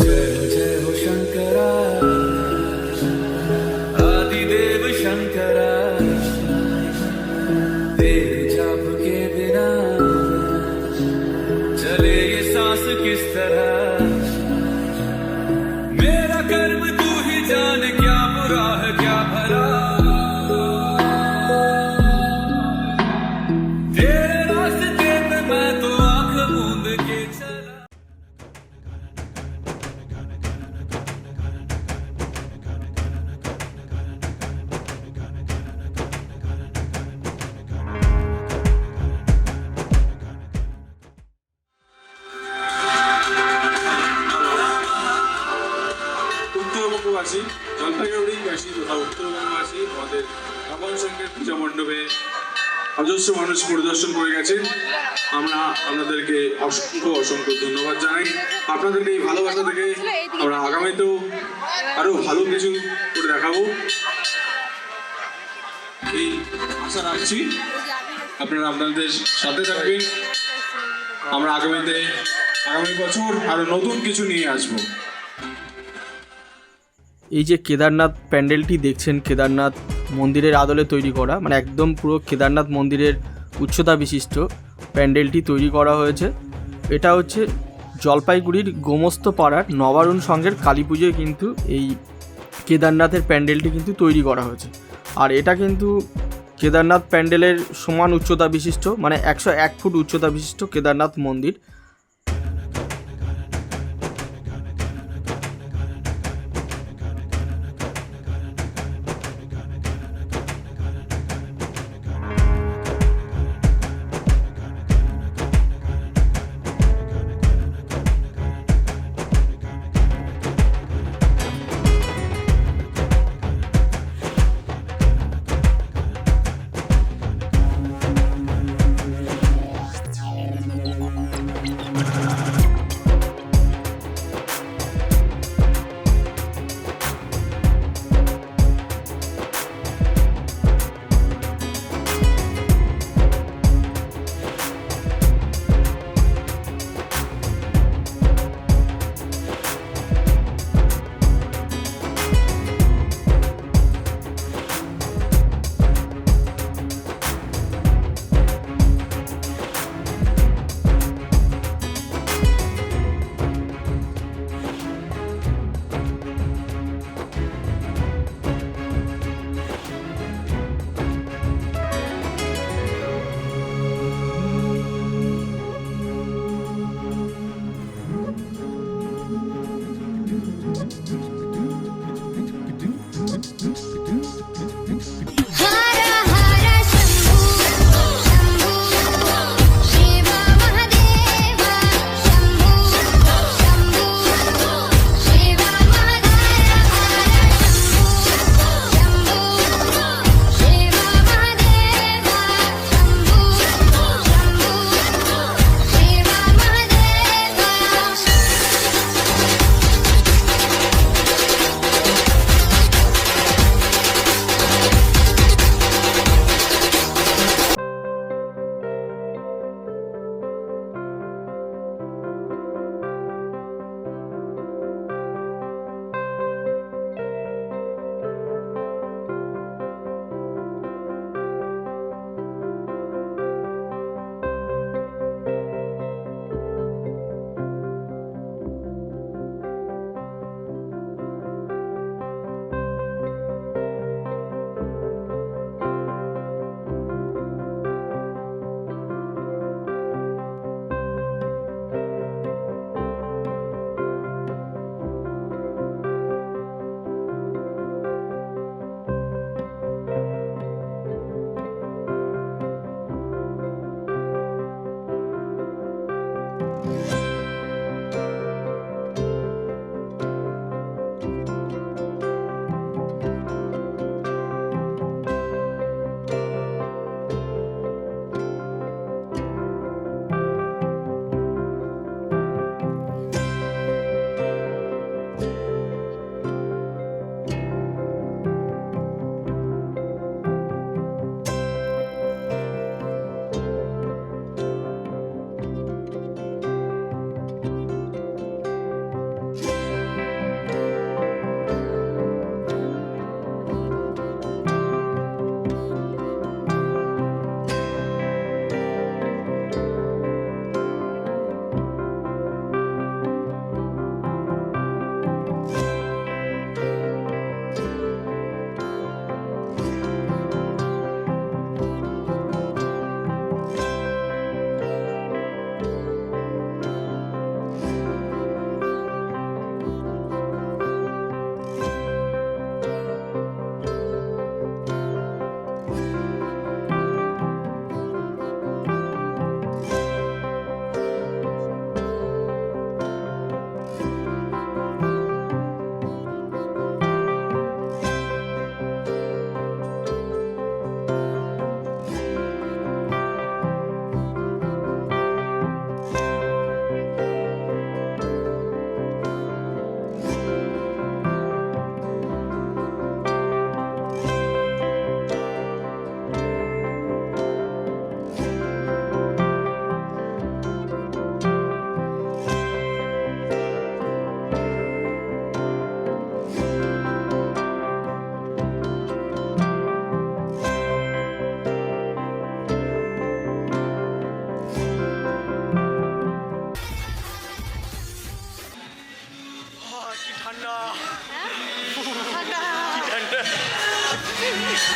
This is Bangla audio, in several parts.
जय जय हो शंकरा आदिदेव शंकरा तेरे जाप के बिना चले ये सांस किस तरह मेरा कर्म तू ही जाने क्या बुरा है क्या भला तेरे रास्ते पे मैं तो आंख मूंद के चला। উত্তরবঙ্গবাসী জলপাইগুড়িবাসী তথা উত্তরবঙ্গবাসী আমাদের কাপন সংঘের পূজা মণ্ডপে অজস্র মানুষ পরিদর্শন করে গেছেন। আমরা আপনাদেরকে অসংখ্য অসংখ্য ধন্যবাদ জানাই। আপনাদেরকে এই ভালোবাসা থেকে আমরা আগামীতেও আরো ভালো কিছু করে দেখাবো এই আশা রাখছি। আপনারা আপনাদের সাথে থাকবেন। আমরা আগামী বছর আরো নতুন কিছু নিয়ে আসবো। এই যে কেদারনাথ প্যান্ডেলটি দেখছেন, কেদারনাথ মন্দিরের আদলে তৈরি করা, মানে একদম পুরো কেদারনাথ মন্দিরের উচ্চতা বিশিষ্ট প্যান্ডেলটি তৈরি করা হয়েছে। এটা হচ্ছে জলপাইগুড়ির গোমস্ত পাড়ার নবারুণ সংঘের কালী পুজোয় কিন্তু এই কেদারনাথের প্যান্ডেলটি কিন্তু তৈরি করা হয়েছে। আর এটা কিন্তু কেদারনাথ প্যান্ডেলের সমান উচ্চতা বিশিষ্ট, মানে 101 ফুট উচ্চতা বিশিষ্ট কেদারনাথ মন্দির।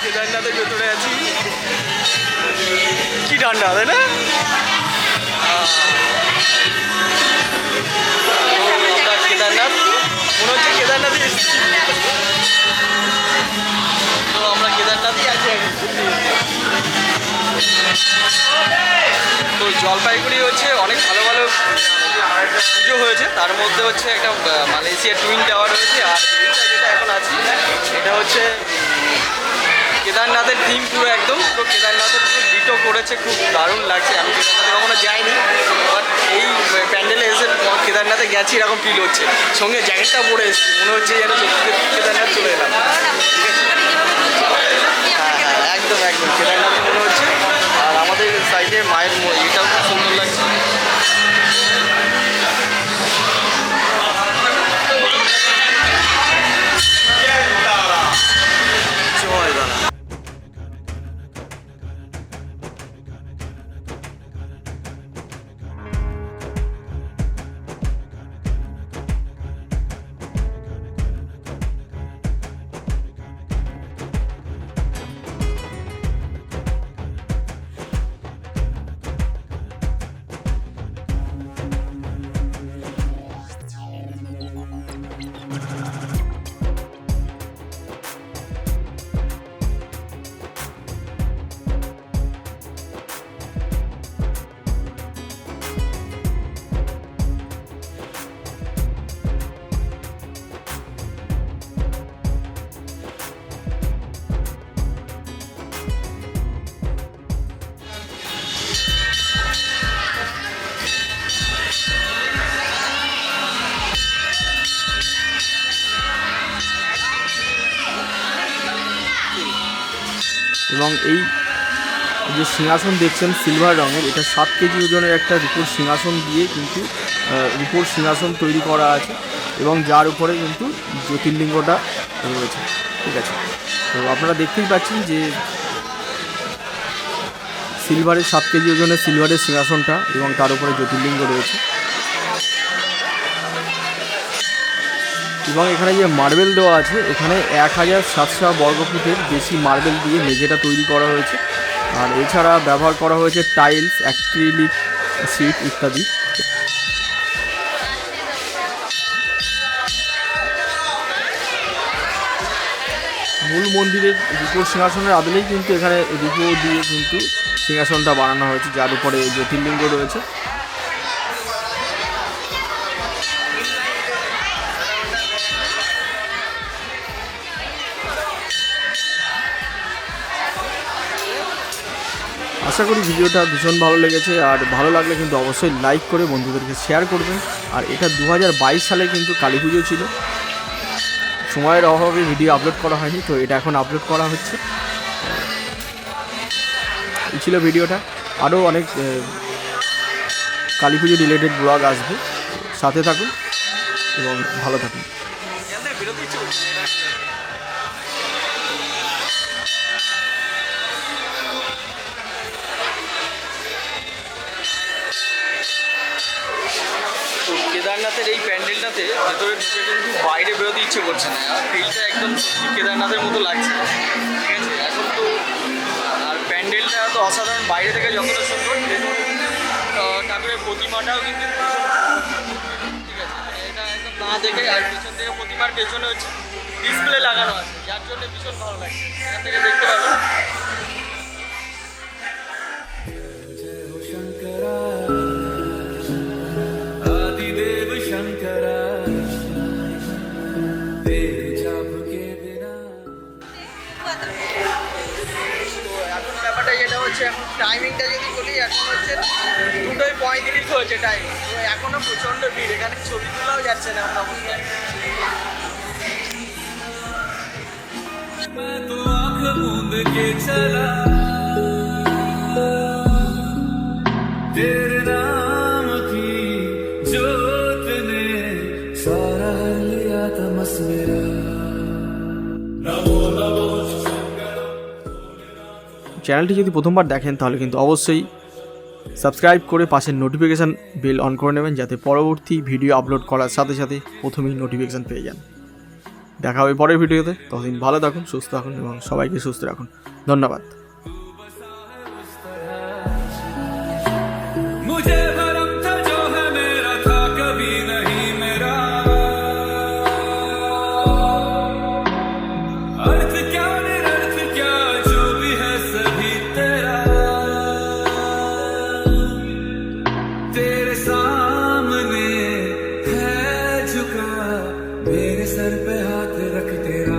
কেদারনাথের ভেতরে আছি, কি ঠান্ডা তাই না? আমরা কেদারনাথ, মনে হচ্ছে কেদারনাথে এসেছি। তো আমরা কেদারনাথই আছি এখন। তো জলপাইগুড়ি হচ্ছে অনেক ভালো ভালো পুজো হয়েছে, তার মধ্যে হচ্ছে একটা মালয়েশিয়া টুইন টাওয়ার রয়েছে। আর এইটা যেটা এখন আছি এটা হচ্ছে কেদারনাথের থিম, পুরো একদম পুরো কেদারনাথের পুরো ডিটো করেছে, খুব দারুণ লাগছে। আমি কেদারনাথে কখনো যাইনি, বাট এই প্যান্ডেলে এসে কেদারনাথে গেছি এরকম ফিল হচ্ছে। সঙ্গে জ্যাকেটটা পরে এসেছি, মনে হচ্ছে যেন সত্যি কেদারনাথ চলে এলাম। হ্যাঁ, একদম একদম কেদারনাথে মনে হচ্ছে। আর আমাদের সাইডে মায়ের এটাও খুব সুন্দর লাগছে। জয় বাবা। এবং এই যে সিংহাসন দেখছেন সিলভার রঙের, এটা 7 কেজি ওজনের একটা রূপোর সিংহাসন দিয়ে কিন্তু রূপোর সিংহাসন তৈরি করা আছে, এবং যার উপরে কিন্তু জ্যোতির্লিঙ্গটা রয়েছে। ঠিক আছে, তো আপনারা দেখতেই পাচ্ছেন যে সিলভারের 7 কেজি ওজনের সিলভারের সিংহাসনটা, এবং তার উপরে জ্যোতির্লিঙ্গ রয়েছে। এবং এখানে যে মার্বেল দেওয়া আছে, এখানে 1700 বর্গফুটের বেশি মার্বেল দিয়ে মেঝেটা তৈরি করা হয়েছে। আর এছাড়া ব্যবহার করা হয়েছে টাইলস, অ্যাক্রিলিক শিট ইত্যাদি। মূল মন্দিরের রূপোর সিংহাসনের আদলেই কিন্তু এখানে রূপো দিয়ে কিন্তু সিংহাসনটা বানানো হয়েছে, যার উপরে জ্যোতির্লিঙ্গ রয়েছে। আশা করি ভিডিওটা ভীষণ ভালো লেগেছে, আর ভালো লাগলে কিন্তু অবশ্যই লাইক করে বন্ধুদেরকে শেয়ার করবেন। আর এটা 2022 সালে কিন্তু কালী পুজো ছিল, সময়ের অভাবে ভিডিও আপলোড করা হয়নি, তো এটা এখন আপলোড করা হচ্ছে। এই ছিল ভিডিওটা, আরও অনেক কালী পুজো রিলেটেড ব্লগ আসবে, সাথে থাকুন এবং ভালো থাকুন। তো কেদারনাথের এই প্যান্ডেলটাতে ভেতরে ঢুকে কিন্তু বাইরে বেরোতে ইচ্ছে করছে না, আর ফিলটা একদম কেদারনাথের মতো লাগছে। ঠিক আছে, এখন তো আর প্যান্ডেলটা তো অসাধারণ, বাইরে থেকে যতটা সুন্দর, ঠাকুরের প্রতিমাটাও কিন্তু ঠিক আছে, এটা একদম না দেখে। আর পেছন থেকে প্রতিমার পেছনে হচ্ছে ডিসপ্লে লাগানো আছে, যার জন্য ভীষণ ভালো লাগছে, এখান থেকে দেখতে পাবেন। এখন টাইমিংটা যদি বলি, এখন হচ্ছে 2:35 হয়েছে টাইম, তো এখনও প্রচণ্ড ভিড়, এখানে ছবি তোলাও যাচ্ছে না আমরা অবস্থায়। मैं तो आँख मूंद के चला तेरे नाम की जोत ने सारा लिया तमस मेरा। চ্যানেলটি যদি প্রথমবার দেখেন তাহলে কিন্তু অবশ্যই সাবস্ক্রাইব করে পাশের নোটিফিকেশান বেল অন করে নেবেন, যাতে পরবর্তী ভিডিও আপলোড করার সাথে সাথে প্রথমেই নোটিফিকেশান পেয়ে যান। দেখা হবে পরের ভিডিওতে। ততদিন ভালো থাকুন, সুস্থ থাকুন এবং সবাইকে সুস্থ রাখুন। ধন্যবাদ। मुझे भरम था जो है मेरा था कभी नहीं मेरा, अर्थ क्या निरर्थ क्या जो भी है सभी तेरा, तेरे सामने है झुका मेरे सर पे हाथ रख तेरा।